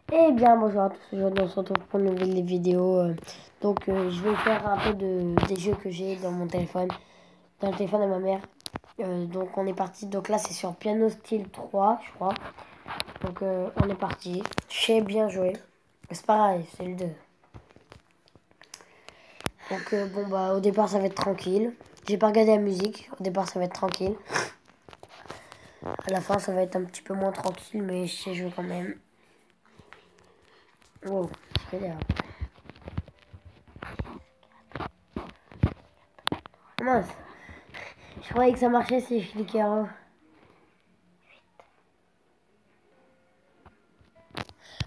Eh bien, bonjour à tous, aujourd'hui on se retrouve pour une nouvelle vidéo. Je vais faire un peu des jeux que j'ai dans mon téléphone, dans le téléphone de ma mère. Donc on est parti, donc là c'est sur Piano Style 3, je crois. Donc on est parti, j'ai bien joué. C'est pareil, c'est le 2. Donc bon bah au départ ça va être tranquille. J'ai pas regardé la musique, au départ ça va être tranquille. À la fin ça va être un petit peu moins tranquille, mais je sais jouer quand même. Wow, c'est bien. Mince, je croyais que ça marchait si je cliquais en haut.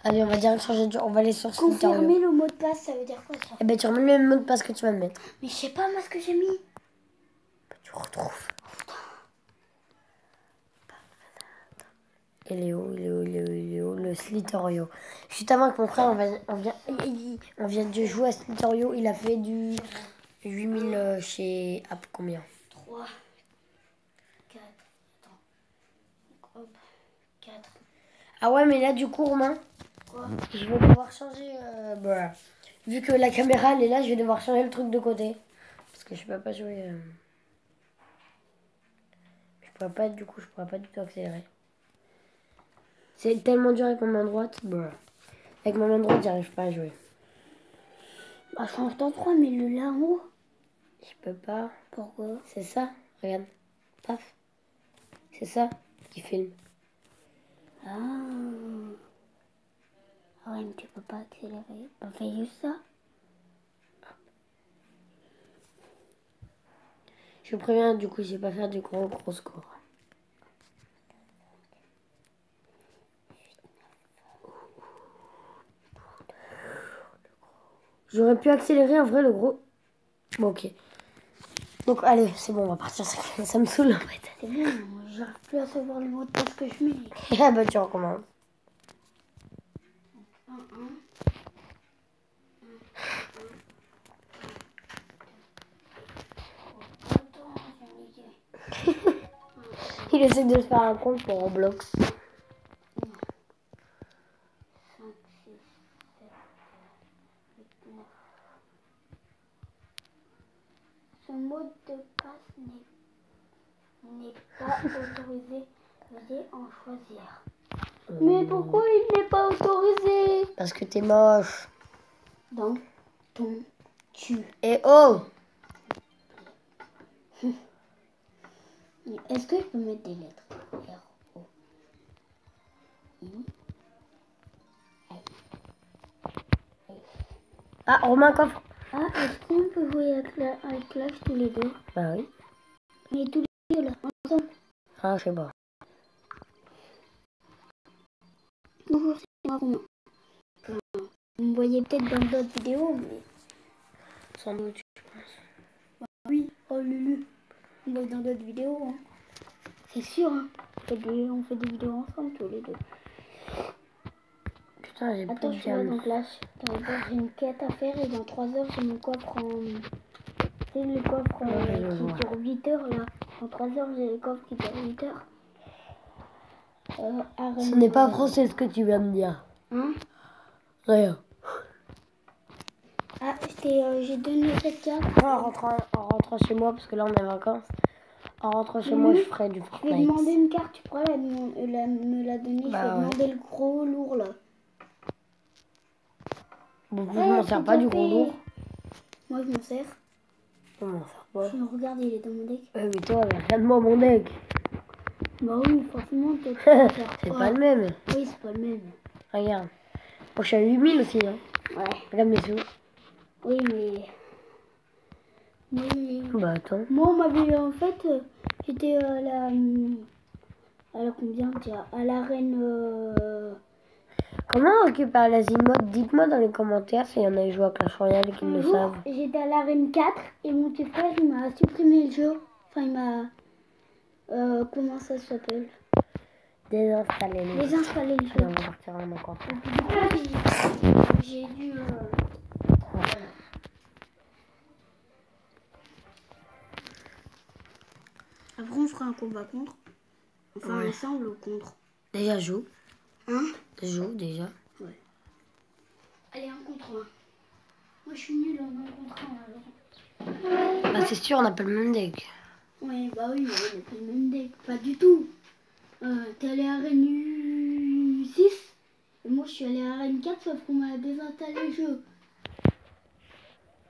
Allez, on va direct changer de jeu. On va aller sur Slither.io. Confirmer le mot de passe, ça veut dire quoi ça? Eh ben, tu remets le même mot de passe que tu vas me mettre. Mais je sais pas moi ce que j'ai mis. Tu retrouves. Il est où, le Slither.io. Juste avant que mon frère, on vient de jouer à Slither.io. Il a fait du 8000 chez App combien? 3, 4, attends. Hop, 4. Ah ouais, mais là, du coup, Romain, Quoi? je vais devoir changer. Vu que la caméra, elle est là, je vais devoir changer le truc de côté. Parce que je peux pas jouer. Je pourrais pas, du coup, je pourrais pas du tout accélérer. C'est tellement dur avec ma main droite. Avec ma main droite, j'arrive pas à jouer. Bah change dans 3, mais le là en haut. Je peux pas. Pourquoi? C'est ça, regarde. Paf. C'est ça qui filme. Ah. Ah ouais, mais tu peux pas accélérer. On fait juste ça. Je vous préviens, du coup, je vais pas faire du gros score. J'aurais pu accélérer en vrai le gros. Bon, ok. Donc, allez, c'est bon, on va partir. Ça me saoule en fait. C'est bon, j'arrive plus à savoir le mot de passe que je mets. Ah bah, tu recommences. 1, 1. Attends, j'ai mis. Il essaie de se faire un compte pour Roblox. 5, 6, 7, 8, 9. Ce mot de passe n'est pas autorisé. Veuillez en choisir. Mais pourquoi il n'est pas autorisé? Parce que t'es moche. Dans ton cul. Et oh! Est-ce que je peux mettre des lettres? R, O, I. Ah, Romain, coffre. Ah, est-ce qu'on peut jouer avec Clash tous les deux? Bah oui. Mais tous les deux là, ensemble. Ah, je sais pas. Bonjour, c'est moi Romain. Vous me voyez peut-être dans d'autres vidéos, mais... Sans doute, je pense. Bah oui, oh Lulu. On voit dans d'autres vidéos, hein. C'est sûr, hein. On fait des vidéos ensemble tous les deux. Putain, j'ai pas Attends, de je suis là gamme. dans Clash. J'ai une quête à faire et dans 3 heures, j'ai mon coffre en... C'est le coffre qui dure 8 heures, là. Dans 3 heures, j'ai le coffre qui dure 8 heures. Ce n'est pas français ce que tu viens de dire. Hein? Rien. Ah, j'ai donné cette carte. En rentrant chez moi, parce que là on est en vacances. En rentrant chez moi, je ferai du Je vais Fortnite. demander une carte, tu pourras me la donner. Bah, je vais demander le gros lourd, là. Bon, je m'en sers pas du gros lourd. Moi, je m'en sers. Je m'en sers pas. Regarde, il est dans mon deck. Mais toi, regarde-moi mon deck. Bah oui, forcément, toi, C'est pas le même. Oui, c'est pas le même. Regarde. Moi, je suis à 8000 aussi. Hein. Ouais. Regarde mes sous. Oui, mais... Oui. Bah, attends. Moi, on m'avait... En fait, j'étais à la... À la combien, tiens? À l'arène... Comment on récupère la Zimode? Dites-moi dans les commentaires s'il y en a qui jouent à Clash Royale et qui le savent. J'étais à l'arène 4 et mon petit frère, il m'a supprimé le jeu. Enfin, il m'a... comment ça s'appelle? Désinstaller le jeu. Désinstaller le jeu. On va partir en encore. J'ai dû... Après, on fera un combat contre. Enfin, ensemble ou contre. Déjà, joue. Hein? Joue, déjà. Ouais. Allez, 1 contre 1. Moi, je suis nulle en 1 contre 1 alors. Bah, c'est sûr, on n'a pas le même deck. Ouais, bah oui, on n'a pas le même deck. Pas du tout. T'es allé à Arène 6 et moi, je suis allé à Arène 4 sauf qu'on m'a désinstallé le jeu.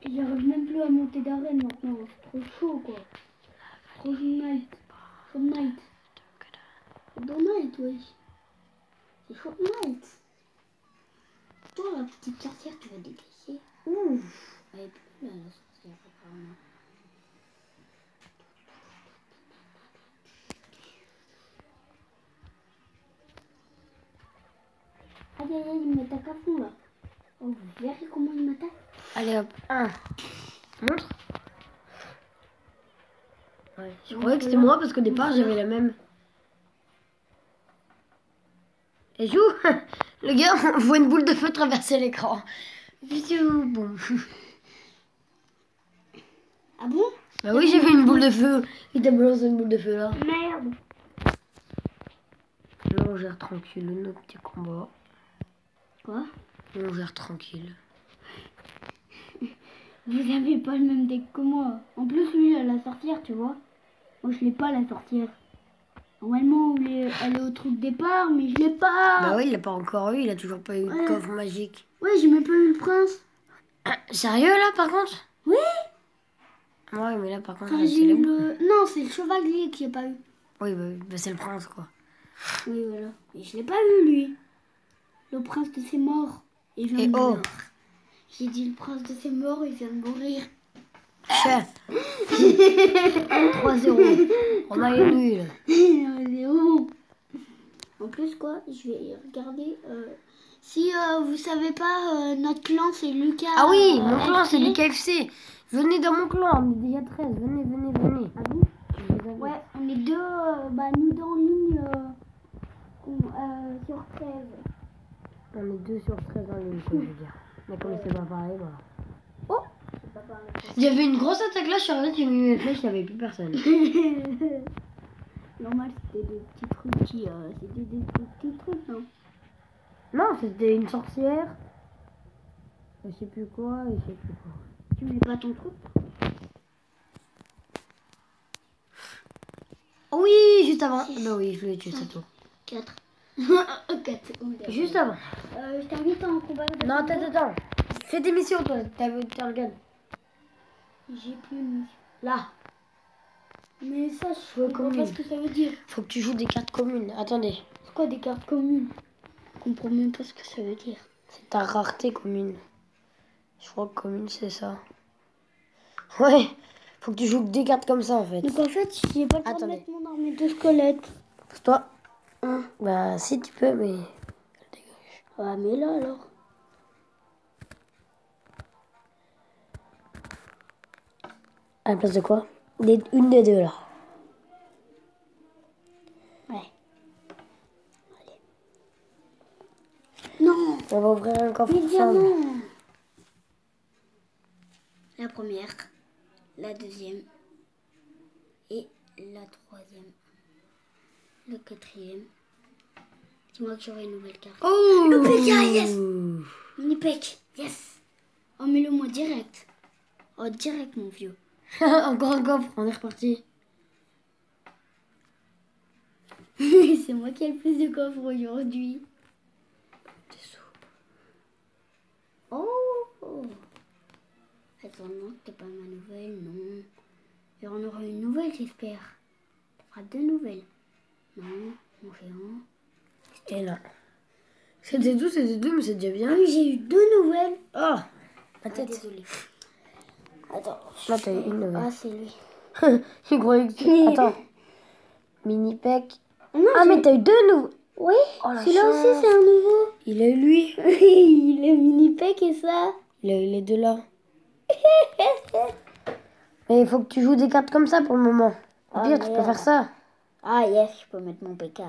Et j'arrive même plus à monter d'arène maintenant. C'est trop chaud, quoi. Fortnite. Fortnite. Fortnite, oui. C'est Fortnite. Toi, la petite sorcière, tu vas décaisser. Ouf. Elle est plus là, la sorcière, apparemment. Aïe, aïe, aïe, il m'attaque à fond, là. Oh, vous verrez comment il m'attaque. Allez, hop. 1. Montre. Ouais. Je croyais que c'était moi parce qu'au départ, j'avais la même. Et joue. Le gars, on voit une boule de feu traverser l'écran. Bisous. Bon. Ah bon? Bah oui, j'ai vu une boule de feu. Il t'a balancé une boule de feu là. Merde. Là, on gère tranquille nos petits combats. Quoi? Là, on gère tranquille. Vous avez pas le même deck que moi. En plus, lui, il a la sorcière, tu vois. Moi, je l'ai pas, la sorcière. Normalement, elle est au truc départ, mais je l'ai pas. Bah oui, il l'a pas encore eu. Il a toujours pas eu de coffre magique. Ouais, j'ai même pas eu le prince. Ah, sérieux là, par contre? Oui. Ouais, mais là, par contre, Enfin, c'est j'ai eu le... le... Non, c'est le chevalier qui a pas eu. Oui, bah, c'est le prince, quoi. Oui, voilà. Mais je l'ai pas eu, lui. Le prince de ses morts. Il vient de mourir. J'ai dit le prince de ses morts, il vient de mourir. Cher. 3-0. On a eu nul. 1-0. En plus, quoi, je vais regarder. Si vous savez pas, notre clan, c'est Lucas. Ah oui, mon clan, FC. c'est du KFC. Venez dans mon clan, on est déjà 13. Venez, venez, venez. Ah bon? Ouais, on est deux, nous deux en ligne sur 13. On est 2 sur 13 en ligne, quoi, je veux dire. Mais comme c'est pas pareil, voilà. Oh, c'est pas pareil. Il y avait une grosse attaque là, je suis arrivée, j'ai mis mes flèches, il n'y avait plus personne. Normal, c'était des petits trucs qui... c'était des petits trucs, non? Non, c'était une sorcière. Je sais plus quoi, et je sais plus quoi. Tu mets pas ton truc? Oh oui, juste avant. Bah oui, je l'ai tué, c'est tout. 4. 4 secondes. Juste avant. Je t'invite en combat. Non, attends. Fais des missions, toi. Tu regardes. J'ai plus de mission. Là. Mais ça, je comprends pas ce que ça veut dire. Faut que tu joues des cartes communes. Attendez. C'est quoi des cartes communes? Je comprends même pas ce que ça veut dire. C'est ta rareté commune. Je crois que commune, c'est ça. Ouais. Faut que tu joues des cartes comme ça, en fait. Donc en fait, j'ai pas le droit de mettre mon armée de squelette. Pousse-toi. Bah, si tu peux, mais... Ah, mais là, alors. À la place de quoi? Une des deux, là. Ouais. Allez. Non. On va ouvrir un coffre Mais ensemble. diamant. La première, la deuxième et la troisième. Le quatrième. Dis-moi que j'aurai une nouvelle carte. Oh, le PK, yes. Mini pack, yes. Oh, mets-le moi direct. Oh, direct, mon vieux. Encore un coffre, on est reparti. C'est moi qui ai le plus de coffres aujourd'hui. Oh. Attends, non, t'es pas ma nouvelle, non. Et on aura une nouvelle, j'espère. Tu feras 2 nouvelles. Non, mon géant. C'était là. C'était deux, mais c'est déjà bien. Ah oui, j'ai eu 2 nouvelles. Oh, ma Tête. tête. Désolée. Attends. Là, t'as eu une nouvelle. Ah, c'est lui. Je croyais que tu... Attends. Mini pack. Non, Ah, mais t'as eu 2 nouveaux. Oui, Oh, la celui-là chance. aussi, c'est un nouveau. Il a eu lui. Il est mini pack et ça. Il a eu les deux là. Mais il faut que tu joues des cartes comme ça pour le moment. Au pire, tu peux faire ça. Ah, yes, je peux mettre mon PK.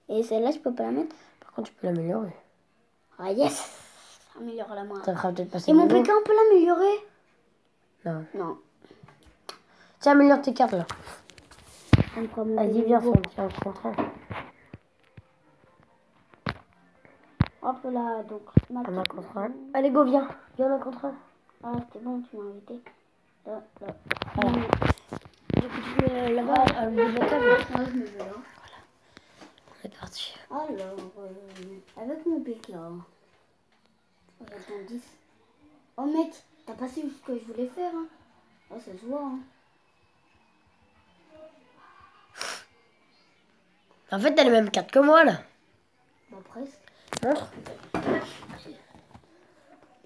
Et celle-là, je peux pas la mettre. Par contre, tu peux l'améliorer. Ah, yes. Ça améliore la moins. Ça fera peut-être passer. Et mon PK, on peut l'améliorer? Non. Non. Tiens, améliore tes cartes là. Vas-y, viens, on tient contre un. Hop là, donc. On a contre un. Allez, go, viens. Viens, on a contre un. Ah, c'est bon, tu m'as invité. Là. Voilà. Du coup, tu mets là-bas, à le de la table. Moi, je me mets là. C'est parti. Alors, avec mon PK, j'attends 10. Oh mec, t'as pas su ce que je voulais faire, hein. Oh, ça se voit, hein. En fait, t'as les mêmes cartes que moi, là. Bah, presque. Montre.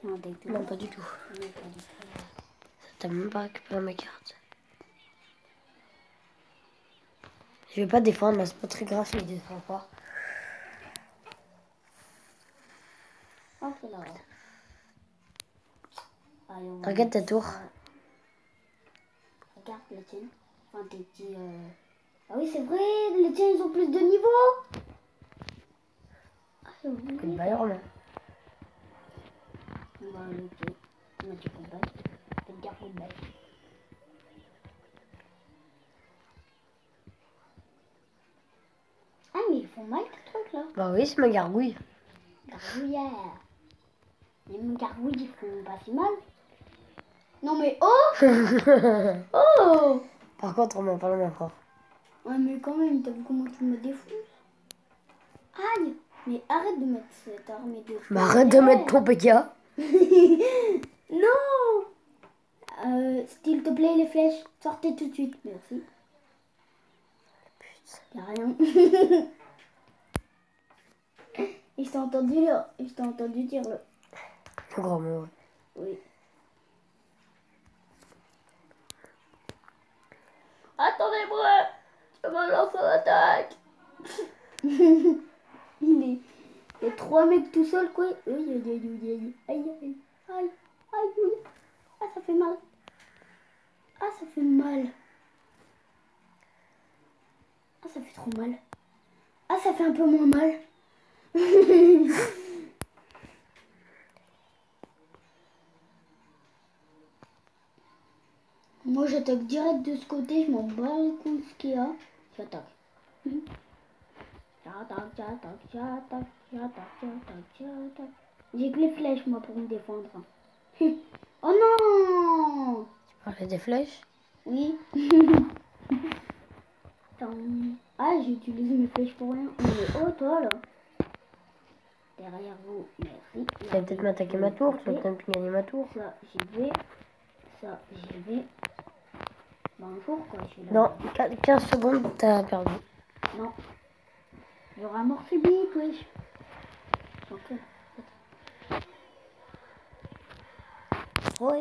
Non, avec Non, pas du tout. T'as même pas récupéré ma carte. Je vais pas défendre, là, c'est pas très grave si je défends pas. Hop là. Allez, on va Regarde ta tour. Regarde les tiennes. Enfin, tes petits... Ah oui, c'est vrai, les tiens, ils ont plus de niveau. Ah, c'est oublié. Une balle, là. On va le pied. On va dire qu'on balle. Je vais te dire qu'on balle. Ah, mais ils font mal, tes trucs, là. Bah oui, c'est ma gargouille. Gargouillère. Les gargouilles, ils font pas si mal. Non, mais oh. Oh. Par contre, on m'en parle encore. Ouais, mais quand même, t'as vu comment tu me défonces? Aïe. Mais arrête de mettre cette armée de... Mais arrête de mettre ton PK. Non. S'il te plaît, les flèches, sortez tout de suite. Merci. Y'a rien. Et je t'ai entendu là. Et je t'ai entendu dire là. Le grand mot, ouais. Oui. Attendez-moi. Je me lance en attaque. Il y a 3 mecs tout seuls, quoi. Aïe, aïe, aïe, aïe, aïe, aïe, aïe, aïe. Ah, ça fait mal. Ah, ça fait mal. Ah, ça fait trop mal. Ah, ça fait un peu moins mal. Moi, j'attaque direct de ce côté. Je m'en bats les couilles ce qu'il y a. J'attaque. J'attaque. J'ai que les flèches, moi, pour me défendre. Oh non! Tu parlais des flèches? Oui. Ah, j'ai utilisé mes flèches pour rien. Mais oh, toi, là. Derrière vous, merci. Tu vas peut-être m'attaquer ma tour, tu vas peut-être gagner ma tour. Ça, j'y vais. Ça, j'y vais. Bonjour, quoi, je suis là. Non, 15 secondes, t'as perdu. Non. J'aurai un mort subite, wesh. J'en fais. 3,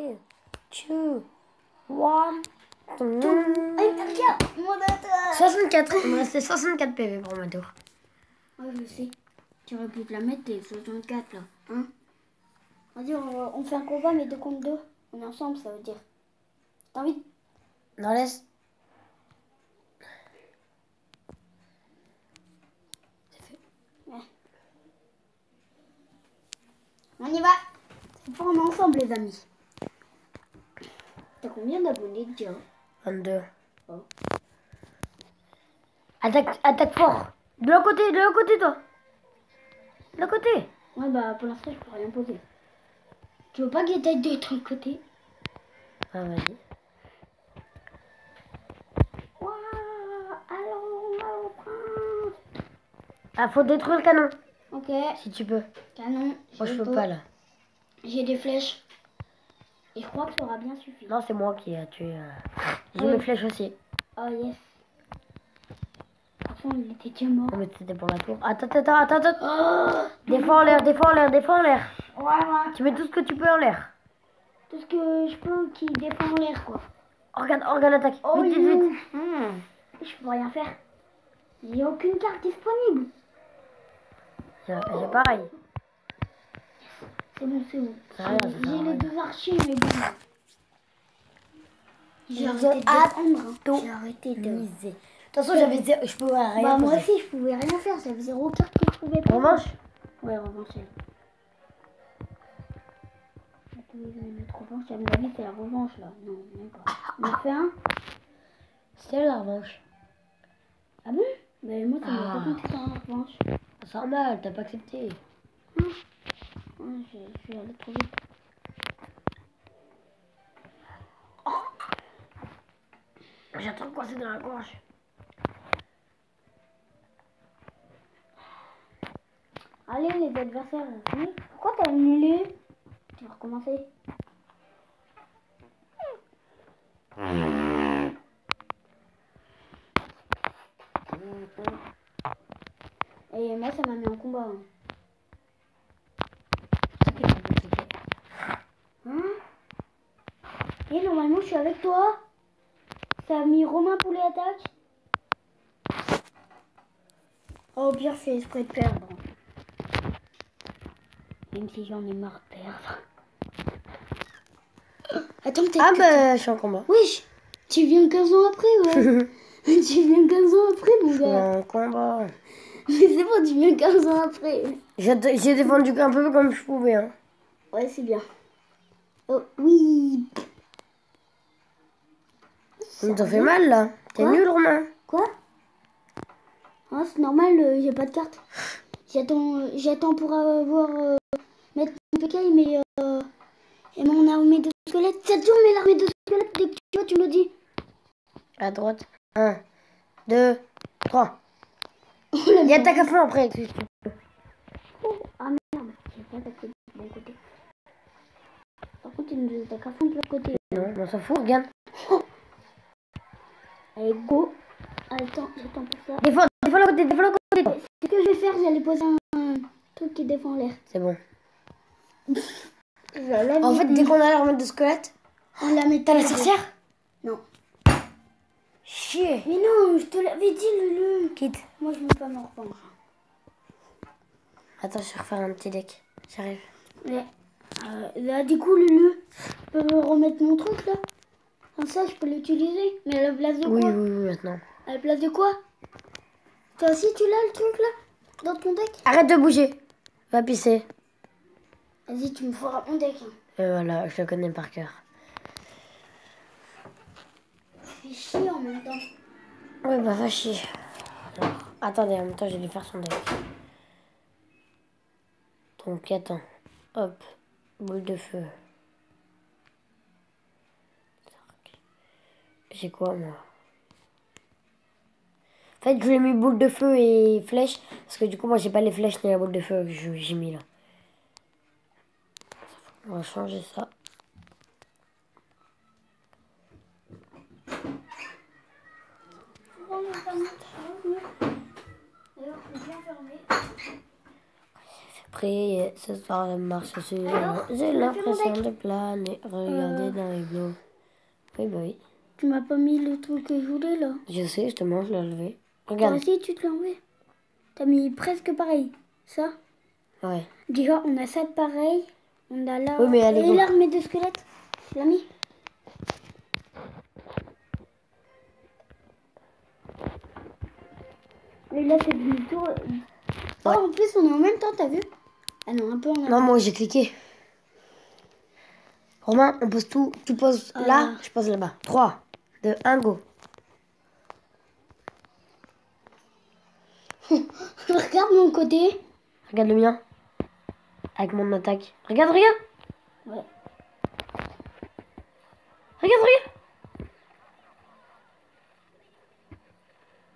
2, 1. Regarde, mon attaque. 64. Il me restait 64 PV pour ma tour. Ouais, je sais. Tu aurais pu te la mettre, les 64, là. Hein? Vas-y, on fait un combat, mais 2 contre 2. On est ensemble, ça veut dire. T'as envie? Non, laisse. C'est fait. Ouais. On y va. C'est pour on est ensemble, les amis. T'as combien d'abonnés déjà? 22. Oh. Attaque fort. De l'autre côté, toi. De l'autre côté. Ouais, bah pour l'instant, je peux rien poser. Tu veux pas que j'attaque de ton côté? Ah, vas-y. Waouh, allons, prince. Ah, faut détruire le canon. Ok. Si tu peux. Canon. Moi, je peux pas, là. J'ai des flèches. Et je crois que ça aura bien suffi. Non, c'est moi qui ai tué. J'ai Oui. mes flèches aussi. Oh yes. Par contre, il était déjà mort. Non, mais c'était pour la tour. Attends. Oh, Défends en l'air. ouais. Tu mets tout ce que tu peux en l'air. Tout ce que je peux qui défend l'air, quoi. Organe attaque. Oh, Vite. Je peux rien faire. J'ai aucune carte disponible. J'ai pareil. C'est bon. Ça va, ça J'ai va. les 2 archers, mais bon. J'ai Ils arrêté ont de défendre. J'ai arrêté de... De toute façon, je pouvais rien. Bah moi poser. aussi, je pouvais rien faire. J'avais 0 carte que je pouvais pas. Revanche. Ouais, revanche. Je vais mettre revanche. À mon avis, c'est la revanche, là. Non, même pas. On en fait un. C'est la revanche. Ah bon? Mais moi, ça m'a Ah. pas compté dans la revanche. C'est normal, t'as pas accepté. Je vais aller trop vite. J'attends quoi, c'est dans la gorge. Allez, les adversaires. Oui. Pourquoi t'as annulé? Tu vas recommencer. Et moi, ça m'a mis en combat. Hein? Et normalement, je suis avec toi. Ça a mis Romain Poulet attaque. Oh, au pire, je fais exprès de perdre. Même si j'en ai marre de perdre. Attends, peut-être. Ah bah, je suis en combat. Oui, tu viens 15 ans après, ouais. Tu viens 15 ans après, mon Je suis gars. en combat. Mais c'est bon, tu viens 15 ans après. J'ai défendu un peu comme je pouvais. Hein. Ouais, c'est bien. Oh, oui. Ça t'a fait mal là. T'es Quoi? nul, Romain. Quoi? Ah, c'est normal, j'ai pas de carte. J'attends pour avoir mettre mon PK et mon armée de squelettes. Ça tourne, mais l'armée de squelettes, dès que tu vois, tu me dis. À droite. 1, 2, 3. Oh, la Il y a merde. ta café après. Oh, ah merde, j'ai pas attaqué de mon côté. Par contre, il nous attaque à fond de l'autre côté. Non, on s'en fout, regarde. Allez, go. Attends, j'attends pour ça. Défends le côté, défends le côté. Ce que je vais faire, j'allais poser un truc qui défend l'air. C'est bon. En En fait, dès qu'on a l'armée de squelette, on la met. t'as la sorcière? Non. Chier. Mais non, je te l'avais dit, Lulu. Quitte. Moi, je ne peux pas me reprendre. Attends, je vais refaire un petit deck. J'arrive. Mais, là, du coup, Lulu, je peux me remettre mon truc, là. Comme ça, je peux l'utiliser. Mais à la place de Oui, quoi? oui, oui, maintenant. À la place de quoi? Toi aussi, tu l'as, le truc, là? Dans ton deck? Arrête de bouger. Va pisser. Vas-y, tu me feras mon deck. Hein. Et voilà, je le connais par cœur. Je fais chier en même temps. Oui, bah va chier. Alors, attendez, en même temps, je vais faire son deck. Donc, attends. Hop. Boule de feu. J'ai quoi, moi? En fait, je lui ai mis boule de feu et flèche. Parce que du coup, moi, j'ai pas les flèches ni la boule de feu que j'ai mis là. On va changer ça. Après, ce soir, la marche sur j'ai l'impression de planer. Regardez dans les bleus. Oui, bah oui. Tu m'as pas mis le truc que je voulais, là. Je sais, justement, je l'ai enlevé. Toi Regarde. aussi, tu te l'as enlevé. T'as mis presque pareil. Ça. Ouais. Déjà, on a ça de pareil. On a là. Oui, mais allez, et go. l'armée de squelettes. Tu l'as mis? Et là, c'est du tour. Oh, en plus, on est en même temps, t'as vu? Ah non, un peu en même Non, moi, j'ai cliqué. Romain, on pose tout. Tu poses là, je pose là-bas. 3, 2, 1, go. Regarde mon côté. Regarde le mien. Avec mon attaque. Regarde, regarde. Ouais. Regarde, regarde.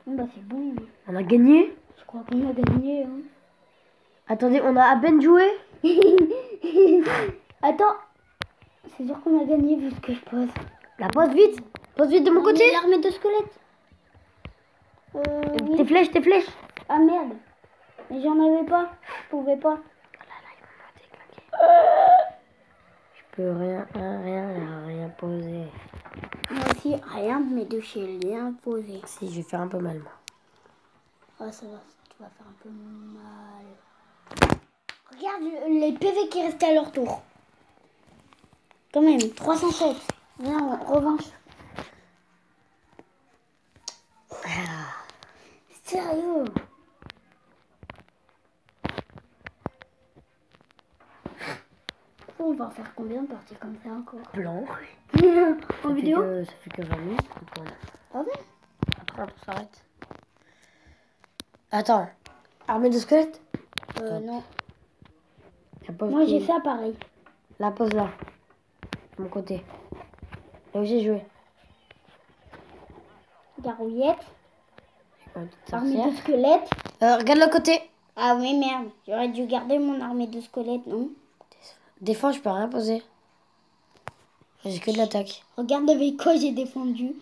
Bon, bah, c'est bon. On a gagné. Je crois qu'on a gagné. Hein. Attendez, on a à peine joué. Attends. C'est sûr qu'on a gagné vu ce que je pose. La pose vite. Pose vite de mon côté. L'armée de squelettes. Oui. Tes flèches, tes flèches. Ah merde. Mais j'en avais pas. Je pouvais pas. Je peux rien poser. Moi aussi, rien de mes deux chez rien posé. Si, je vais faire un peu mal, moi. Ah, ça va, tu vas faire un peu mal. Regarde les PV qui restent à leur tour. Quand même, 307. Viens, revanche. Sérieux. On va en faire combien de parties comme ça encore? Blanc. En vidéo? Ça fait que 20 minutes. Ah ouais? Après, on s'arrête. Attends. Armée de squelettes? Non. La pose Moi, j'ai qui- ça pareil. La pose là. De mon côté. Là où j'ai joué. Garouillette. Une petite Armée sorcière. de squelettes. Regarde le côté. Ah oui, merde. J'aurais dû garder mon armée de squelettes, non? Défense, je peux rien poser. J'ai que de l'attaque. Regarde avec quoi j'ai défendu.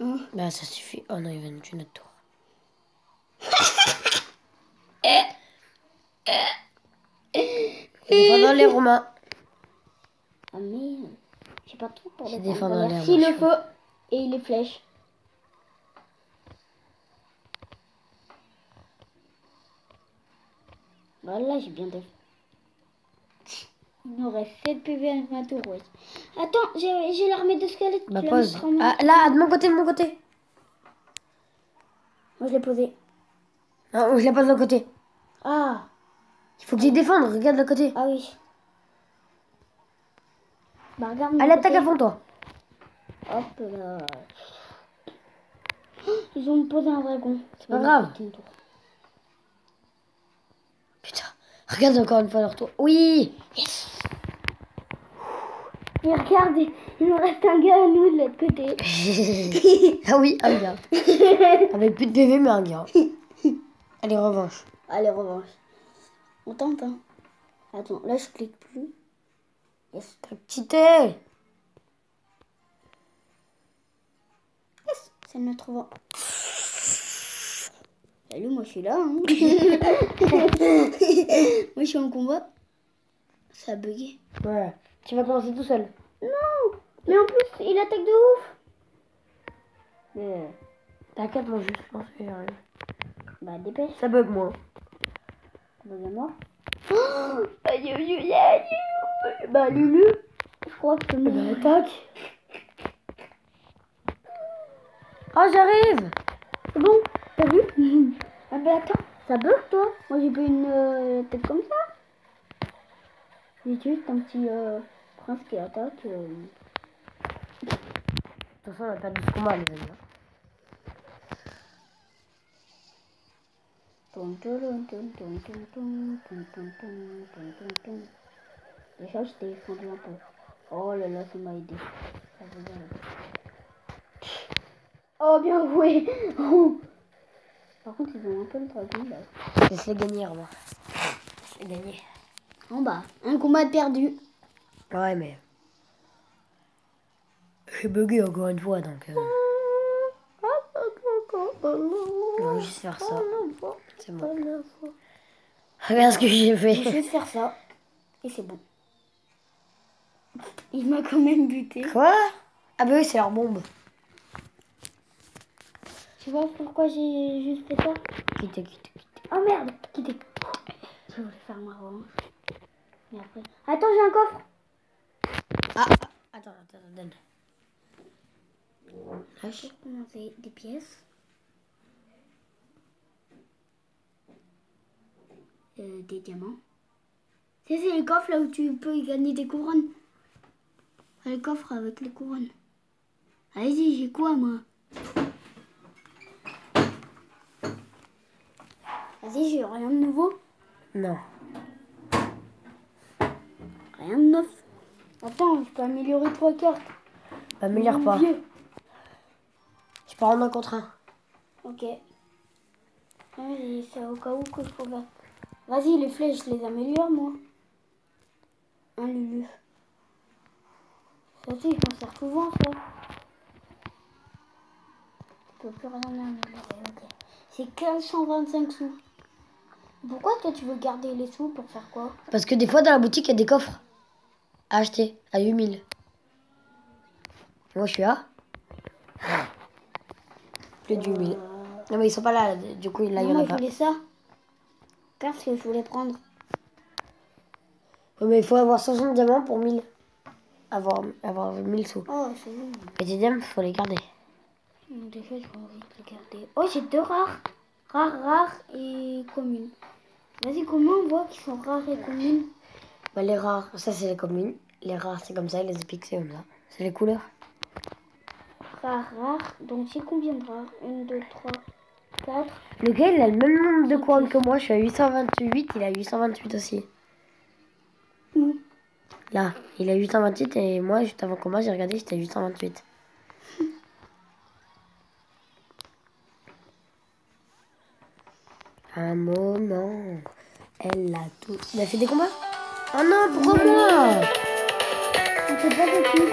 Hein? Bah ça suffit. Oh non, il va nous tuer notre tour. Défendant les Romains. Ah merde. J'ai pas trop pour J'ai défendre. défendu Merci l'air, le feu et les flèches. Voilà, j'ai bien défendu. Il nous reste 7 PV avec ma tour rouge. Attends, j'ai l'armée de squelettes. Bah Je la pose. mettrai en main. Ah là, de mon côté, de mon côté. Moi, je l'ai posé. Non, je la pose de l'autre côté. Ah, Il faut que j'y défende. Regarde le côté. ah oui. Bah, regarde. mon Allez, attaque côté. à fond, toi. Hop là. Oh, ils ont posé un dragon. C'est pas grave. Putain. Regarde encore une fois leur tour. Oui. Yes. Et regarde, il nous reste un gars à nous de l'autre côté. Ah oui, un gars. Avec plus de PV, mais un gars. Allez, revanche. Allez, revanche. On tente, hein. Attends, là, je clique plus. Yes. Tactité. Yes, c'est notre vent. Salut, moi, je suis là, hein. Moi, je suis en combat. Ça a bugué. Ouais. Tu vas commencer tout seul. Non, mais en plus, il attaque de ouf. T'inquiète, moi, je pense que j'arrive. Bah, dépêche. Ça bug, moi. Regarde-moi. Oh, aïe, aïe, aïe, aïe. Bah, Lulu, je crois que c'est Bah, mon attaque. Oh, j'arrive. C'est bon, t'as vu? Ah, bah, attends, ça bug, toi? Moi, j'ai pas une tête comme ça. J'ai juste un petit prince qui attaque. De toute façon, on a perdu ce combat, les amis. Déjà, je t'ai défendu un peu. Oh là là, ça m'a aidé. Ça vous a aidé. Oh, bien joué. Oh. Par contre, ils ont un peu le dragon là. Laisse-les gagner, moi. Laisse-les gagner. En bas, un combat perdu. Ouais, mais... J'ai bugué encore une fois, donc... On va juste faire ça. C'est bon. Regarde ce que j'ai Je vais fait. juste faire ça. Et c'est bon. Il m'a quand même buté. Quoi? Ah bah oui, c'est leur bombe. Tu vois pourquoi j'ai juste fait ça? Quitte. Oh merde, quittez. Je voulais faire ma revanche. Mais après... Attends, j'ai un coffre. Ah, attends, donne. Je vais commencer des pièces. Des diamants. C'est les coffres là où tu peux y gagner des couronnes. Les coffres avec les couronnes. Allez-y, j'ai quoi moi? Vas-y, j'ai rien de nouveau. Non. Rien de neuf. Attends, je peux améliorer 3 cartes. Améliore pas. Vieux. Je pars en un contre un. Ok. C'est au cas où que je peux faire. Vas-y, les flèches, je les améliore, moi. Un Lulu. Ça aussi, je m'en sers souvent, ça. Je peux plus rien améliorer, ok. C'est 1525 sous. Pourquoi toi, tu veux garder les sous pour faire quoi? Parce que des fois, dans la boutique, il y a des coffres à acheter à 8000. Moi, je suis à plus de 8000. Non, mais ils sont pas là. Du coup, là, il y en moi, a je pas. voulais ça. Parce que je voulais prendre. Ouais, mais il faut avoir 60 diamants pour 1000. Avoir 1000 sous. Oh, c'est bon. Et tes diamants, faut les garder. Des fois, j'ai envie de regarder. Oh, j'ai 2 rares. Rares et communes. Vas-y, comment on voit qu'ils sont rares et communes? Bah, les rares, ça, c'est les communes. Les rares, c'est comme ça. Et les épiques, c'est comme ça. C'est les couleurs. Rares. Donc, j'ai combien de rares? 1, 2, 3, 4. Le gars, il a le même nombre de couronnes que moi. Je suis à 828. Il a 828 aussi. Là, il a 828 et moi, juste avant le combat, j'ai regardé, j'étais à 828. Un moment, elle a tout. Il a fait des combats? Oh non, pourquoi moi? On fait pas de tout.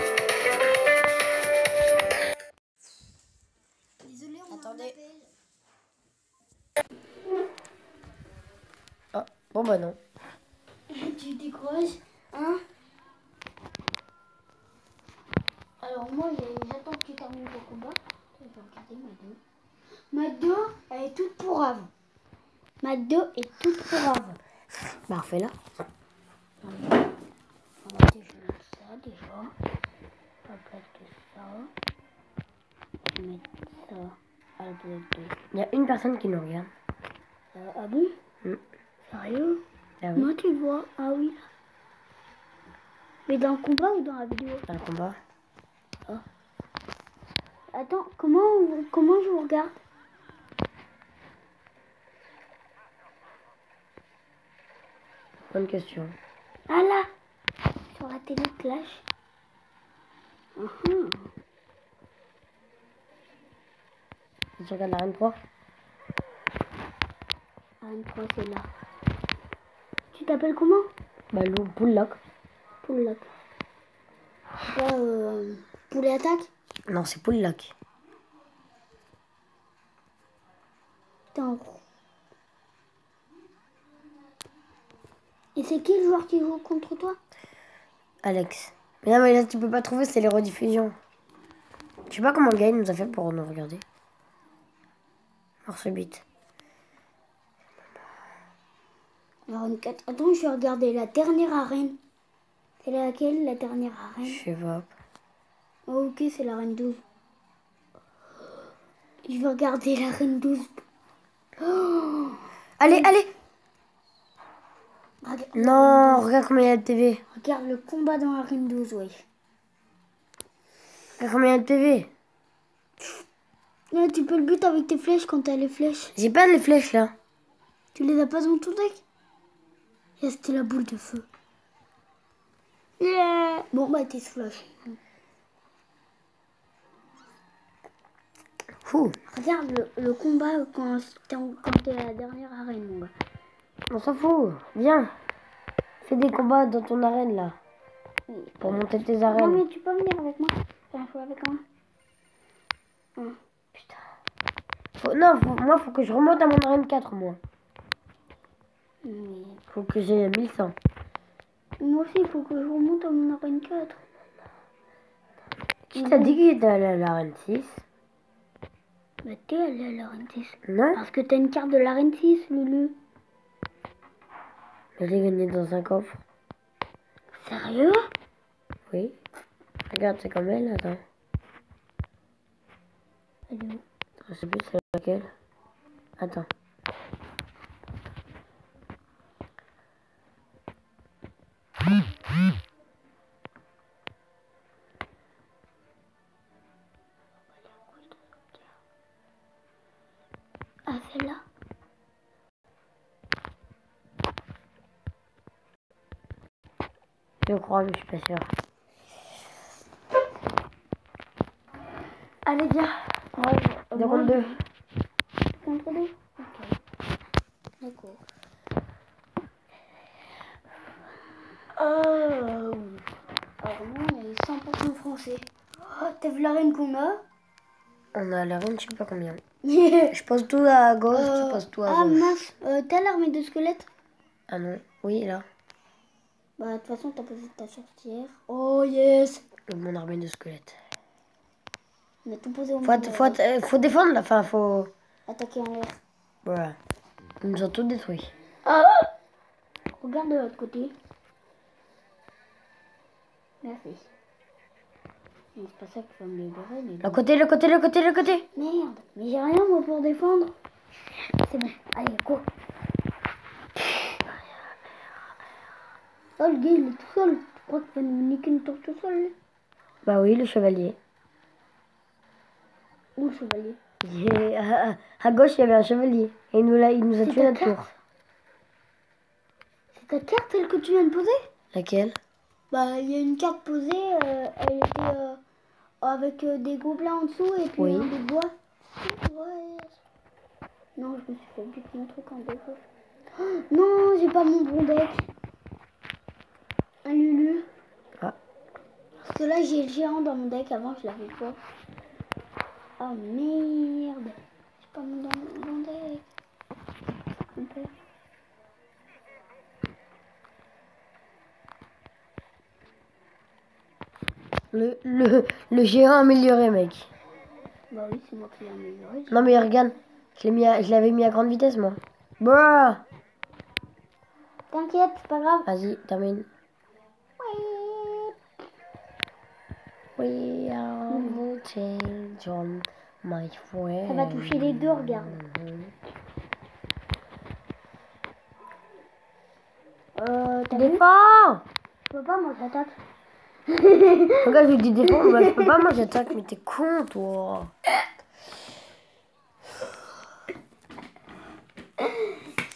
Désolé, on Attendez. m'appelle. Oh, bon bah non. Tu décroches, hein? Alors moi, j'attends que tu termines ton combat. Je vais regarder ma dos. Ma dos, elle est toute pourrave. Ma dos est toute pourrave. Bah refais-la. On va déjeuner ça déjà. On va placer ça. On va mettre ça à la place de... Il y a une personne qui nous regarde. Ah bon? Mm. Sérieux? Ah oui, Moi tu le vois? Ah oui. Mais dans le combat ou dans la vidéo? dans le combat. Attends, comment je vous regarde? Bonne question. Ah là! Sur la télé Clash. Tu regardes la Reine 3? Ah, une fois c'est là. Tu t'appelles comment? Bah Bulllock. Poulet. Pas poulet attaque? Non, c'est Bulllock. Putain. Et c'est qui le joueur qui joue contre toi? Alex. Mais non, mais là, tu peux pas trouver, c'est les rediffusions. Je sais pas comment le gars il nous a fait pour nous regarder. Mort subite. Alors, attends, je vais regarder la dernière arène. C'est laquelle, la dernière arène? Je sais pas. Oh, ok, c'est l'arène 12. Je vais regarder l'arène 12. Oh, Allez, allez! regarde, Non, regarde combien il y a de TV. regarde le combat dans l'arène 12, oui. Regarde combien il y a de TV. Là, tu peux le buter avec tes flèches quand t'as les flèches. J'ai pas les flèches là. Tu les as pas dans ton deck? Là, c'était la boule de feu. Yeah. Bon, bah, t'es soulagé. Fou. Regarde le combat quand t'es à la dernière arène, mon gars. On s'en fout. Viens. Fais des combats dans ton arène là. Pour monter tes Non, arènes. mais tu peux venir avec moi. Viens jouer avec moi. Putain. Moi, faut que je remonte à mon arène 4, moi. Mais Faut que j'ai 1100. moi aussi, il faut que je remonte à mon arène 4. Qui t'a dit qu'il était allé à l'arène 6? Bah, t'es allé à l'arène 6. Non? Parce que t'as une carte de l'arène 6, Lulu. Je l'ai gagné dans un coffre. Sérieux? Oui. Regarde, c'est comme elle, attends. Elle est où? Je sais plus c'est laquelle. Attends. Ah, celle-là. Je crois, mais je suis pas sûre. Allez, viens. De contre 2. Contre 2? Ok. D'accord. Alors, moi, on est 100% français. Oh, t'as vu l'arène qu'on a? On a l'arène, je sais pas combien. Je Je pose tout à gauche, tu poses tout à ah gauche. mince, t'as l'armée de squelette? Ah non, oui, là. Bah, de toute façon, t'as posé ta sorcière. Oh yes! Mon armée de squelette. On a tout posé au Faut défendre là, enfin, faut. attaquer en l'air. Voilà. Ils nous ont tout détruit. Ah! Regarde de l'autre côté. Merci. Non, c'est pas ça qui va me libérer, mais... Le côté, le côté, le côté, le côté. Merde, mais j'ai rien moi pour défendre. C'est bon, allez, go. Oh, le gars, il est tout seul. Tu crois qu'il va nous niquer une tour tout seul, lui? Bah oui, le chevalier. Où le chevalier? À gauche, il y avait un chevalier. Et il nous a C'est tué ta notre tour. carte? C'est ta carte, celle que tu viens de poser? Laquelle? Bah, il y a une carte posée, elle était avec des gobelins en dessous et puis Oui. un bout de bois. Ouais. Non, je me suis fait piquer mon truc en défaut. Oh, non, j'ai pas mon bon deck. Un Lulu. Ah. Parce que là, j'ai le géant dans mon deck. Avant, je l'avais pas. Oh merde. J'ai pas mon bon deck. Ok. Le géant amélioré, mec. Bah oui, c'est moi qui l'ai amélioré. Non, mais regarde. Je l'avais mis à grande vitesse, moi. Bruh. T'inquiète, c'est pas grave. Vas-y, termine. Oui. We are the children, my friend. Ça va toucher les deux, regarde. T'as vu? Défends. Je peux pas, moi j'attaque. Regarde, je lui dis défends. Bah, je peux pas, moi j'attaque, mais t'es con, toi.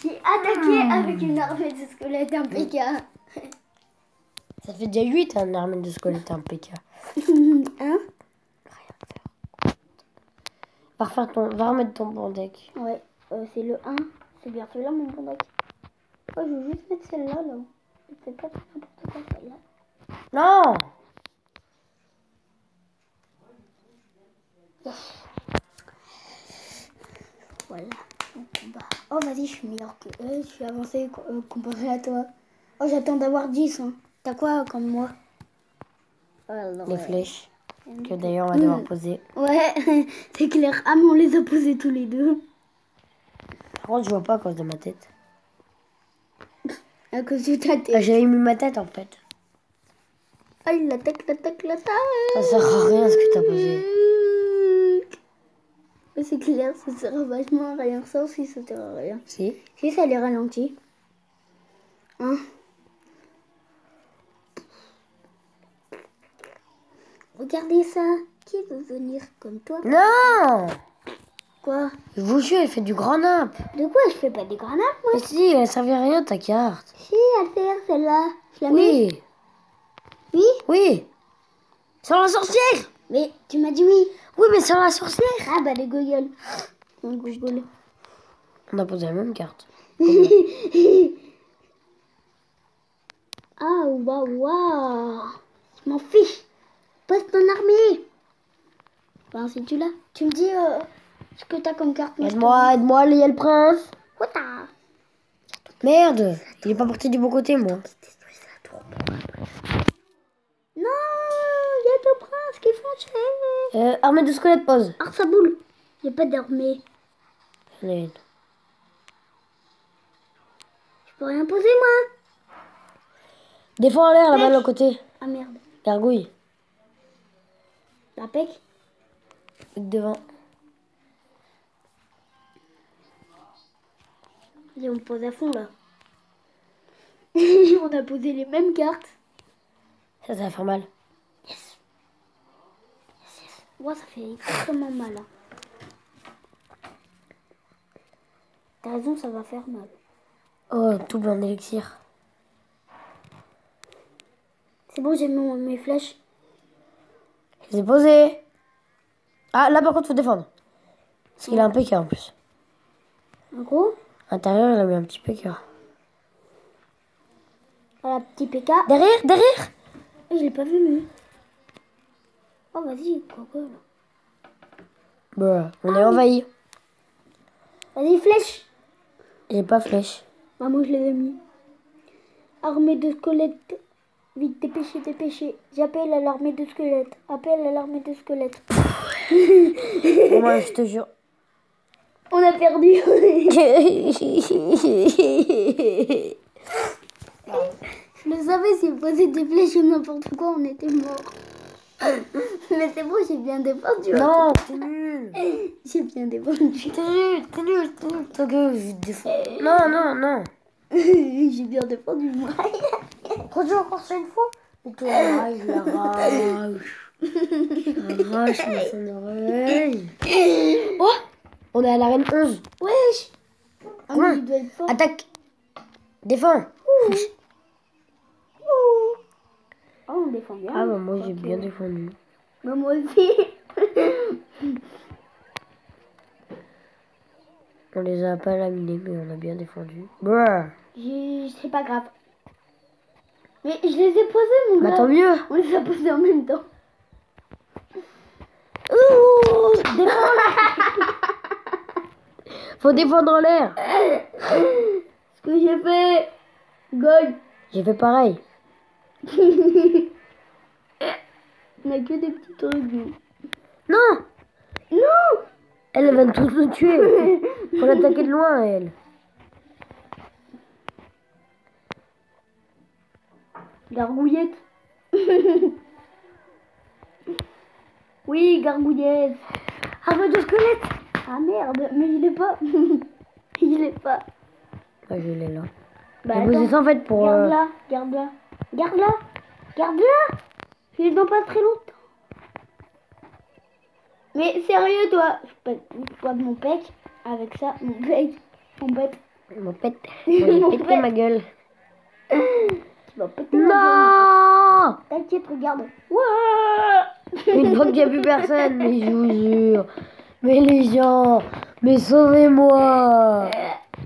J'ai attaqué avec une armée de squelettes impeccable. Ça fait déjà 8, un armée de squelette impeccable. Hein? Va remettre ton bon deck. Ouais, c'est le 1. C'est bien celui-là mon bon deck. Oh, je veux juste mettre celle-là, là. C'est pas n'importe quoi, celle-là. Non. Yes. Voilà, mon combat. Oh, vas-y, je suis meilleure que eux. Je suis avancée comparé à toi. Oh, j'attends d'avoir 10. Hein. T'as quoi comme moi? Alors, Les flèches. Que d'ailleurs on va devoir poser. Ouais, c'est clair. Ah, mais on les a posés tous les deux. Par contre, je vois pas à cause de ma tête. À cause de ta tête. J'avais mis ma tête en fait. Oh, la tête. Ça sert à rien ce que t'as posé. C'est clair, ça sert à vachement à rien. Ça aussi, ça sert à rien. Si. Si, ça les ralentit. Hein? Regardez ça. Qui veut venir comme toi? Non. Quoi? Je vous jure, elle fait du grand nappe. De quoi? Je fais pas des grenades, moi. Mais si, elle servait à rien ta carte. Si, elle fait celle-là. Je la mets. Oui. Oui? Oui. Sans la sorcière. Mais tu m'as dit oui. Oui, mais sans la sorcière. Ah bah les gogoles. Un gogole. On a posé la même carte. Ah waouh. Je m'en fiche. Poste ton armée. Ben si tu l'as. Tu me dis ce que t'as comme carte. Aide-moi, il y a le prince. What the... Merde, il est pas parti du bon côté, moi. Non, il y a deux princes qui font chier. Armée de squelette, pose. Ah, sa boule. Il n'y a pas d'armée. Allez. Je peux rien poser, moi. Défends en l'air, là-bas, de l'autre côté. Ah, merde. Gargouille. La pec. Devant. Et on pose à fond, là. On a posé les mêmes cartes. Ça va faire mal. Yes. Ouais, ça fait extrêmement mal. Hein. T'as raison, ça va faire mal. Oh, tout blanc d'élixir. C'est bon, j'ai mis mes flèches. Je les ai posées. Ah, là, par contre, faut défendre. Parce qu'il a un PK en plus. En gros, À l'intérieur, il a mis un petit PK. voilà, petit PK. Derrière. Je l'ai pas vu, lui. Oh, vas-y, quoi là. Bah, on est envahi. Vas-y, flèche. J'ai pas flèche. Ah, moi, je les ai mis. Armée de squelettes. Vite, dépêchez. J'appelle à l'armée de squelettes. Appelle à l'armée de squelettes. Moi, je te jure. On a perdu. Je le savais, si vous posez des flèches ou n'importe quoi, on était mort. Mais c'est bon, j'ai bien défendu. Non, t'es nul. J'ai bien défendu. T'es nul. Toi que je défends. Non. J'ai bien défendu, moi. Redis encore ça une fois. Et toi, arrache mon oreille. Oh, on est à l'arène 11. Wesh. Ah, Quoi? mais il doit être fort. Attaque. Défends. défendu. Ah bah moi j'ai bien défendu. Bah, moi aussi. On les a pas laminés, mais on a bien défendu. Brrr. C'est pas grave. Mais je les ai posés, mon Bah gars. tant mieux. On les a posés en même temps. Ouh, faut défendre en l'air. Ce que j'ai fait. Goal. J'ai fait pareil. On a que des petits trucs. Non, Non. elle va tous nous tuer. Faut l'attaquer de loin, elle. Gargouillette. Oui, gargouillette. Arme de squelette. Ah merde, mais il est pas. Il est pas. Bah je l'ai là. Bah Et vous êtes en fait pour... garde-la, garde-la. Garde-la. Garde-la. Je l'ai dans pas très longtemps. Mais sérieux, toi. Je peux de mon pec. Avec ça, mon pec. Mon pec. Mon pète. J'ai Mon pété pet. ma gueule. Tu vas péter ma gueule. Non. T'inquiète, regarde. Ouais. Une fois qu'il n'y a plus personne, mais je vous jure. Mais les gens, mais sauvez-moi.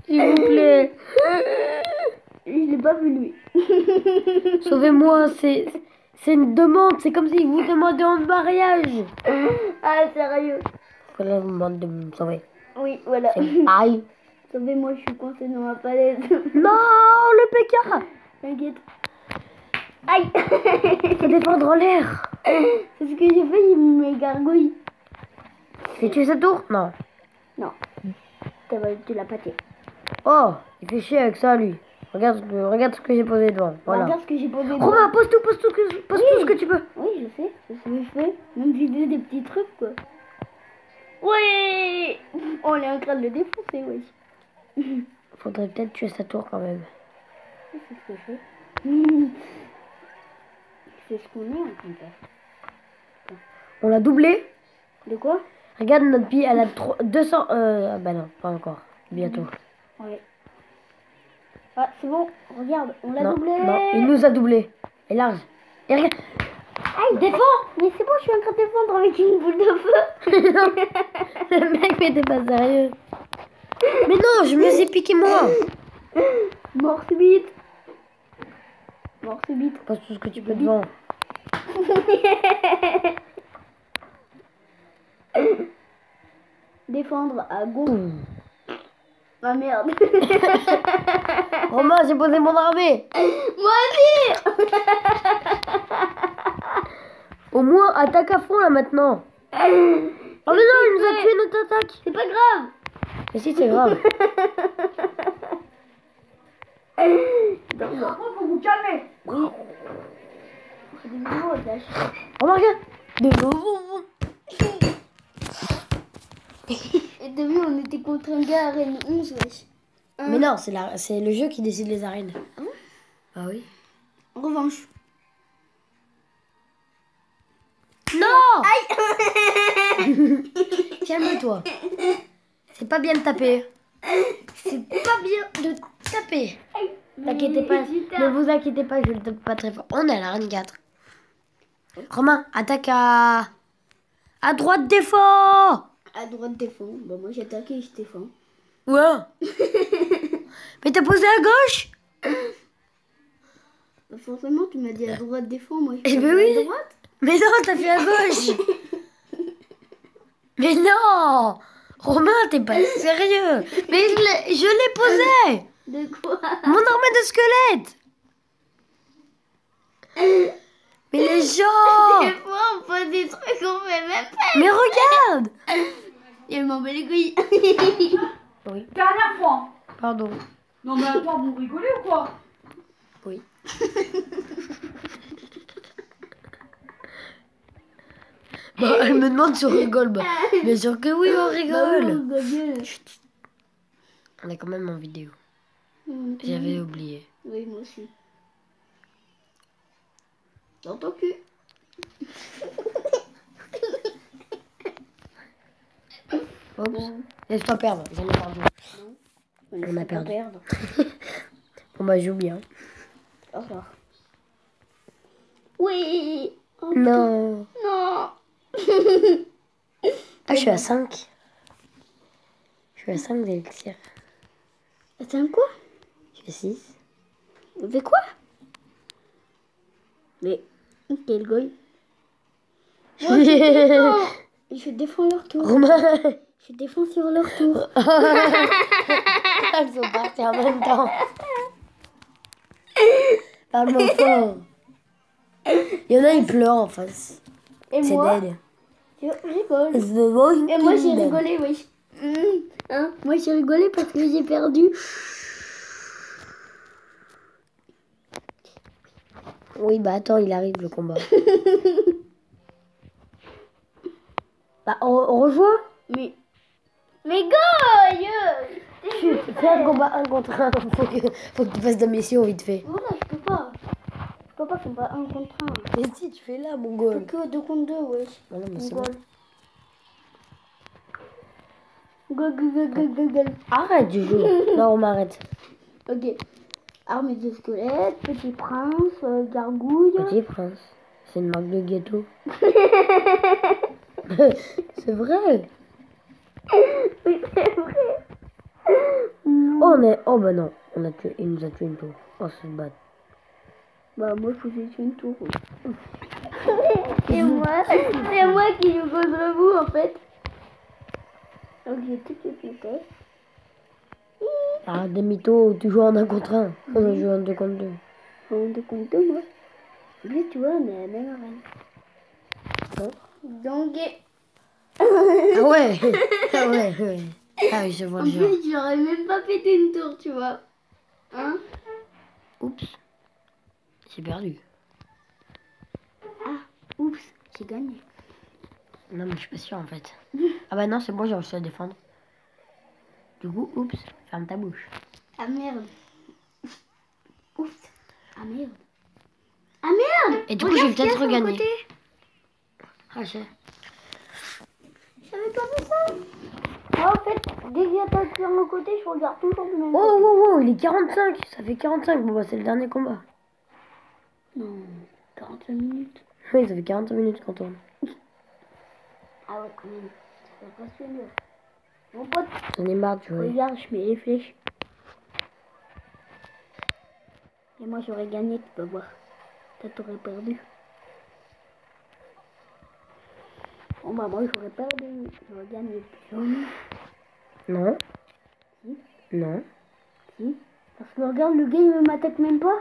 S'il vous plaît. Je l'ai pas vu lui. Sauvez-moi, c'est une demande. C'est comme si vous demandiez en mariage. Ah, sérieux. Voilà, vous me demandez de me sauver. Oui, voilà. Aïe. Sauvez-moi, je suis coincée dans ma palette. Non, le PK. T'inquiète. Aïe. Faut défendre en l'air. C'est ce que j'ai fait, il me gargouille. J'ai tué sa tour? Non. Non. Tu l'as pâté. Oh, il fait chier avec ça, lui. Regarde ce que j'ai posé devant. Voilà. Regarde ce que j'ai posé. Romain, pose tout ce que tu peux. Oui, je sais. C'est ce que je fais. Même si j'ai des petits trucs, quoi. Oui. On est en train de le défoncer, oui. Faudrait peut-être tuer sa tour quand même. C'est ce que je fais. C'est ce qu'on est en train de faire. On l'a doublé. De quoi? Regarde notre bille, elle a 200... Ah bah non, pas encore. Bientôt. Ouais. Ah, c'est bon. Regarde, on l'a Non, doublé. non, il nous a doublé. Et large. Et regarde. Aïe, défends. Mais c'est bon, je suis en train de défendre avec une boule de feu. Non, le mec, mais t'es pas sérieux. Mais non, je me suis piqué moi. Mort subite. Mort subite. Pose tout ce que tu peux devant. Défendre à gauche. Ah merde. Romain, j'ai posé mon armée. Moi aussi. Au moins, attaque à fond là maintenant. Oh mais non, il nous a tué notre attaque. C'est pas grave. Mais si, c'est grave. Par contre, faut vous calmer. Oui. C'est des nouveaux, lâche. Remarque. De nouveau. Et t'as vu, on était contre un gars à Rennes 11, wesh. Mais non, c'est le jeu qui décide les arènes. Ah bon? Ah oui. En revanche. Non. Calme-toi. C'est pas bien de taper. C'est pas bien de taper. T'inquiétez pas. Ne vous inquiétez pas, je ne tape pas très fort. On est à l'arène 4. Romain, attaque à droite, défend. À droite, défend. Bah, moi, j'ai attaqué et je défends. Ouais. Mais t'as posé à gauche. Bah, forcément, tu m'as dit à droite, défend. Moi, je Eh suis ben à oui. droite. Mais non, t'as fait à gauche. Mais non. Romain, t'es pas sérieux. Mais je l'ai posé. De quoi? Mon armée de squelette. Mais les gens. Des fois, on pose des trucs qu'on fait même pas. Mais regarde. Et elle m'en bat les couilles. Oui. Dernière fois. Pardon. Non mais attends, vous rigolez ou quoi? Oui. Bah, elle me demande si on rigole. Bah, bien sûr que oui, on rigole. Chut. On est quand même en vidéo. J'avais oublié. Oui, moi aussi. Dans ton cul. Oups. Laisse-toi perdre. J'en ai perdu. On a perdu. Bon bah joue bien. Au revoir. Oui. Oh, Non. non. Ah, je suis à 5. Je suis à 5 d'élixir. Attends, quoi? Je suis 6. On fait quoi? Mais, quel goal. Moi, je défends leur tour. Romain. Je défends sur leur tour. Elles sont parties en même temps. Parle-moi fort. Il y en a, ils pleurent en face. Et C'est moi, dead. je rigole. C'est vraiment Et moi, j'ai dead. rigolé, oui. Hein? Moi, j'ai rigolé parce que j'ai perdu. Oui, bah attends, il arrive le combat. Bah, on rejoint. Mais goal! Fais un combat 1 contre 1. Faut que tu fasses de mission vite fait. Voilà, je peux pas. Je peux pas combattre 1 contre 1. Mais si, tu fais là, mon goal. Que 2 contre 2, wesh. Ah non, mais c'est bon. Goal. Arrête du jeu. Non, on m'arrête. Ok. Armée de squelettes, petit prince, gargouille. Petit prince. C'est une marque de gâteau. C'est vrai. Oui, c'est vrai. Oh bah non. Il nous a tué une tour. Oh, c'est bad. Bah, moi, je faisais une tour. Et moi, c'est moi qui joue contre vous, en fait. Donc, j'ai tout fait. Ah, demi-tour, tu joues en 1 contre 1. On joue en 2 contre 2. En 2 contre 2, moi. Lui, tu vois, on est à la même arène. Bon. Donc, Ah ouais. Ah ouais, ouais. Ah oui, je vois en le genre. plus, j'aurais même pas pété une tour, tu vois. Hein? Oups. J'ai perdu. Ah, oups, j'ai gagné. Non, mais je suis pas sûre en fait. Ah bah non, c'est bon, j'ai réussi à défendre. Du coup, oups, ferme ta bouche. Ah merde. Oups. Ah merde. Ah merde. Et du coup, j'ai peut-être regagné. Côté. Ah, je sais. J'avais pas vu ça. Moi, en fait, dès qu'il y a pas de sur mon côté, je regarde toujours du même côté. Oh, il est 45. Ça fait 45. Bon, bah, c'est le dernier combat. Non, 45 minutes. Oui, ça fait 45 minutes qu'on tourne. Ah ouais, quand même. Ça fait presque une heure. Mon pote, J'en ai marre de jouer. regarde, je mets les flèches. Et moi, j'aurais gagné, tu peux voir. Toi, t'aurais perdu. Bon, bah, moi, j'aurais perdu. J'aurais gagné. Non. Si. Non. Si. Parce que regarde, le gars, il ne m'attaque même pas.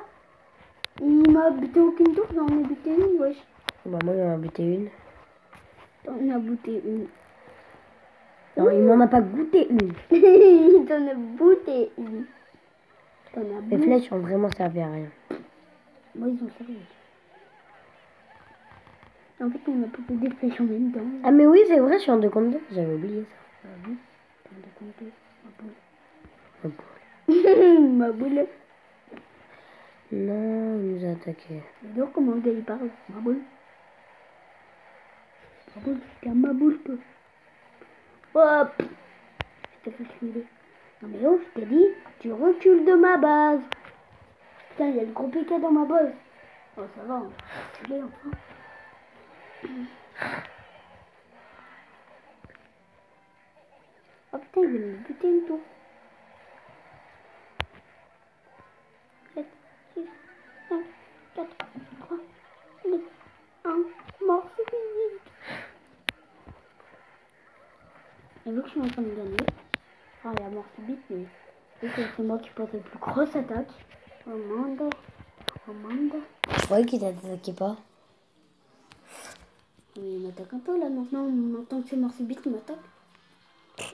Il m'a buté aucune tour, j'en ai buté une, wesh. Bah, moi, il en a buté une. T'en as buté une. Non, il m'en a pas goûté une. T'en as buté une. T'en as Les buté. flèches ont vraiment servi à rien. Moi, ils ont servi. En fait, on a posé des flèches en même temps. Ah, mais oui, c'est vrai, je suis en 2 contre 2. J'avais oublié ça. Ah oui, t'en as compté. Oh, Ma boule. non, il nous a attaqué. J'adore comment le gars il parle. Ma boule. Ma boule, calme ma boule, toi. Hop. Je t'ai fait filer. Non mais oh, je t'ai dit, tu recules de ma base. Putain, il y a le gros PK dans ma base. Oh, ça va, hein. Tu l'es enfin. Oh putain, il veut me buter une tour. 7, 6, 5, 4, 3, 2, 1, mort, c'est fini. Et vu que je suis en train de gagner, ah, la mort subite, mais vu que c'est moi qui pose la plus grosse attaque, Amanda. Je croyais qu'il t'attaquait pas. Mais il m'attaque un peu là maintenant, maintenant que c'est mort subite, il m'attaque.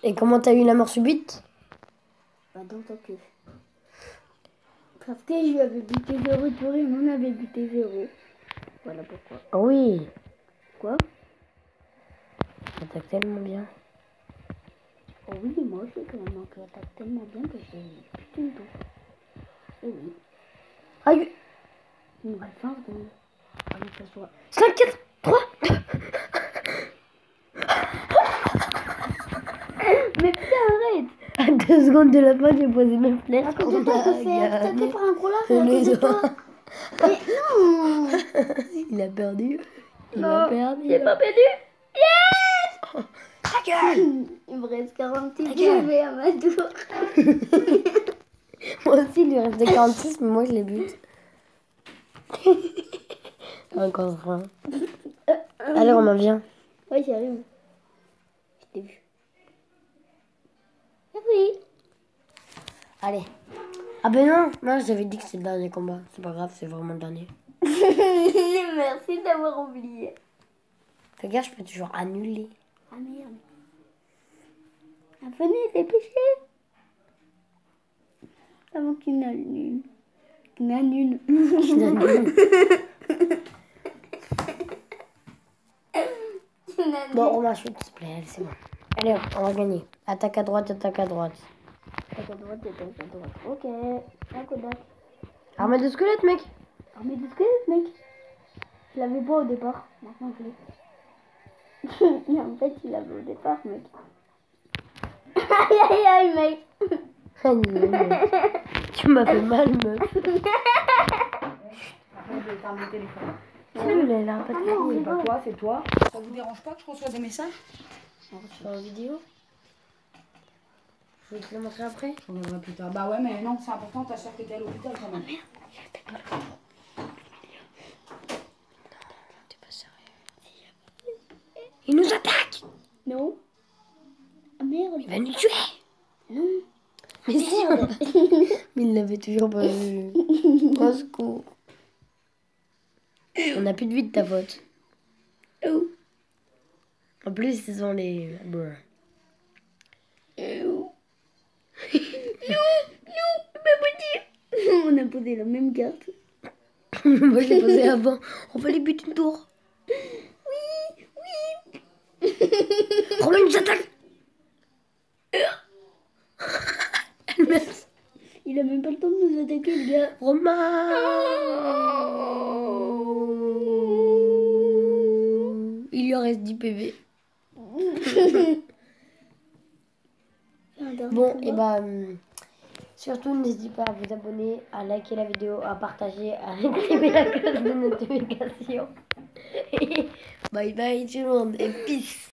Et comment t'as eu la mort subite? Bah dans ta queue. Parce que je lui avais buté 0 tour, il m'en avait buté 0. Voilà pourquoi. Ah oui. Quoi? T'attaques tellement bien. Oh oui, moi aussi quand même, il attaque tellement bien que j'ai buté une tour. Et oui. Aïe. Il me reste 20 secondes. Allez, que ça soit. 5, 4, 3. Mais putain, arrête! À 2 secondes de la fin, j'ai posé mes flèches. À côté de toi, tu fais attaquer par un gros lard, C'est à côté de les toi. Mais non! Il a perdu. Il Non, a perdu. j'ai pas perdu. Yes. Ta gueule. Il me reste 40 petits Ta gueule. bébés à ma tour. Moi aussi, il lui restait 46, mais moi, je les bute. Encore un. Allez, Romain, viens. Oui, j'arrive. Je t'ai vu. Oui. Allez. Ah ben non, moi j'avais dit que c'est le dernier combat. C'est pas grave, c'est vraiment le dernier. Merci d'avoir oublié. Fais gaffe, je peux toujours annuler. Ah merde. Ah, venez, dépêchez. Avant qu'il n'annule. Qu'il n'annule. Qu'il annule. Qu'il n'annule. Bon, Romain, s'il te plaît, allez, c'est bon. Allez, hop, on va gagner. Attaque à droite, attaque à droite. Attaque à droite, attaque à droite. Ok. Un Kodak. Armée de squelette, mec. Armée de squelettes, mec. Je l'avais pas au départ. Maintenant, je l'ai. Mais en fait, il l'avait au départ, mec. Aïe, aïe, aïe, mec. Tu m'as fait mal, meuf. Arrête d'éteindre le téléphone. Celui-là, il a pas de C'est couilles. pas toi, c'est toi. Ça vous dérange pas que je reçois des messages? Je suis en vidéo. Je vais te le montrer après. On verra plus tard. Bah ouais, mais non, c'est important, ta soeur qui était à l'hôpital quand même. T'es pas sérieux. Il nous attaque. Non. Ah merde. Il va nous tuer. Non. Mais si, mais il l'avait toujours pas vu. Au secours. On n'a plus de vie de ta faute. Oh. En plus, ils ont les... Brr. Non, pas dire. On a posé la même carte. Moi, je l'ai posé avant. On va les buter une tour. Oui. Romain nous attaque. Il a même pas le temps de nous attaquer, le gars. Romain. Il lui en reste 10 PV. Bon, et bah... surtout, n'hésitez pas à vous abonner, à liker la vidéo, à partager, à activer la cloche de notification. Bye bye tout le monde et peace.